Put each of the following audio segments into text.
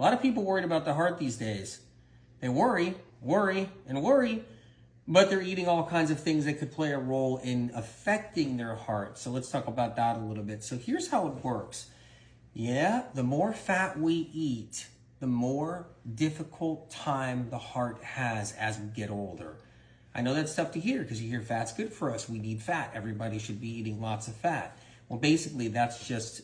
A lot of people worried about the heart these days. They worry, and worry, but they're eating all kinds of things that could play a role in affecting their heart. So let's talk about that a little bit. So here's how it works. Yeah, the more fat we eat, the more difficult time the heart has as we get older. I know that's tough to hear because you hear fat's good for us. We need fat. Everybody should be eating lots of fat. Well, basically, that's just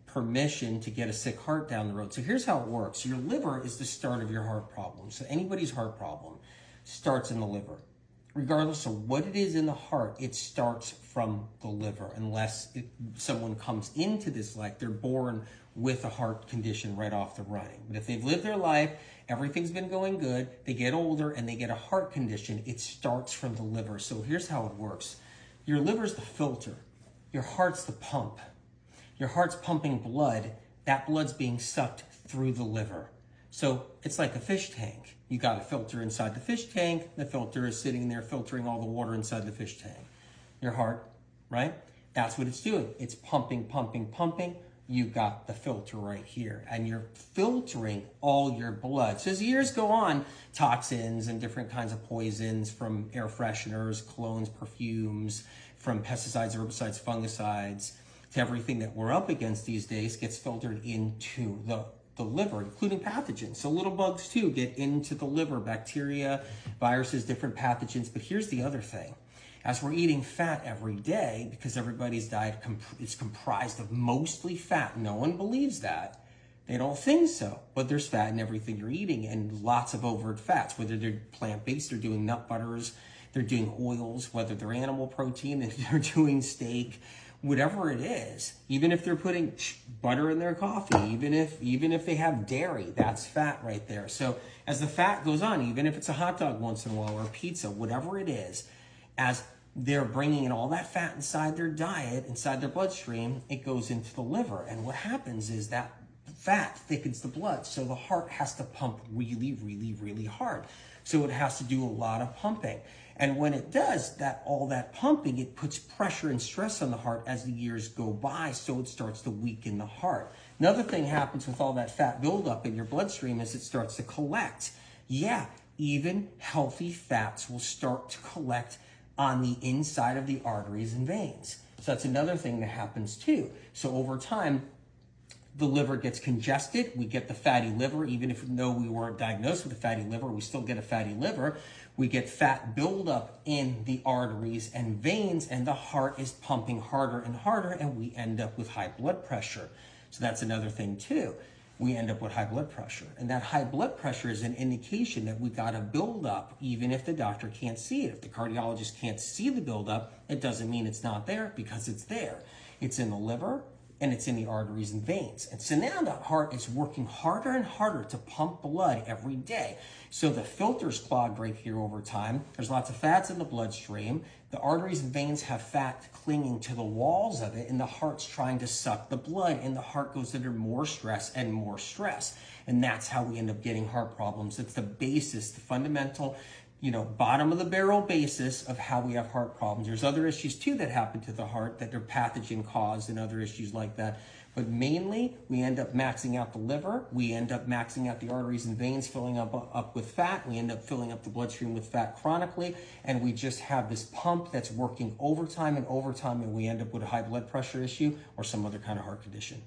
permission to get a sick heart down the road. So here's how it works. Your liver is the start of your heart problem. So anybody's heart problem starts in the liver. Regardless of what it is in the heart, it starts from the liver, unless someone comes into this life, they're born with a heart condition right off the running. But if they've lived their life, everything's been going good, they get older and they get a heart condition, it starts from the liver. So here's how it works. Your liver's the filter. Your heart's the pump. Your heart's pumping blood. That blood's being sucked through the liver. So it's like a fish tank. You got a filter inside the fish tank. The filter is sitting there filtering all the water inside the fish tank. Your heart, right? That's what it's doing. It's pumping, pumping, pumping. You got the filter right here. And you're filtering all your blood. So as years go on, toxins and different kinds of poisons from air fresheners, colognes, perfumes, from pesticides, herbicides, fungicides, to everything that we're up against these days gets filtered into the liver, including pathogens. So little bugs too get into the liver, bacteria, viruses, different pathogens. But here's the other thing. As we're eating fat every day, because everybody's diet is comprised of mostly fat, no one believes that. They don't think so, but there's fat in everything you're eating and lots of overt fats, whether they're plant-based, they're doing nut butters, they're doing oils, whether they're animal protein, they're doing steak, whatever it is, even if they're putting butter in their coffee, even if they have dairy, that's fat right there. So as the fat goes on, even if it's a hot dog once in a while or a pizza, whatever it is, as they're bringing in all that fat inside their diet, inside their bloodstream, it goes into the liver. And what happens is that fat thickens the blood. So the heart has to pump really, really, really hard. So it has to do a lot of pumping. And when it does all that pumping, it puts pressure and stress on the heart as the years go by, so it starts to weaken the heart. Another thing happens with all that fat buildup in your bloodstream is it starts to collect. Yeah, even healthy fats will start to collect on the inside of the arteries and veins. So that's another thing that happens too. So over time, the liver gets congested. We get the fatty liver. Even if though we weren't diagnosed with a fatty liver, we still get a fatty liver. We get fat buildup in the arteries and veins, and the heart is pumping harder and harder, and we end up with high blood pressure. So that's another thing too. We end up with high blood pressure. And that high blood pressure is an indication that we got a buildup, even if the doctor can't see it. If the cardiologist can't see the buildup, it doesn't mean it's not there, because it's there. It's in the liver, and it's in the arteries and veins. And so now the heart is working harder and harder to pump blood every day. So the filter's clogged right here over time. There's lots of fats in the bloodstream. The arteries and veins have fat clinging to the walls of it, and the heart's trying to suck the blood, and the heart goes under more stress and more stress. And that's how we end up getting heart problems. It's the basis, the fundamental, bottom of the barrel basis of how we have heart problems. There's other issues too that happen to the heart that are pathogen caused and other issues like that. But mainly, we end up maxing out the liver. We end up maxing out the arteries and veins, filling up with fat. We end up filling up the bloodstream with fat chronically. And we just have this pump that's working overtime and overtime, and we end up with a high blood pressure issue or some other kind of heart condition.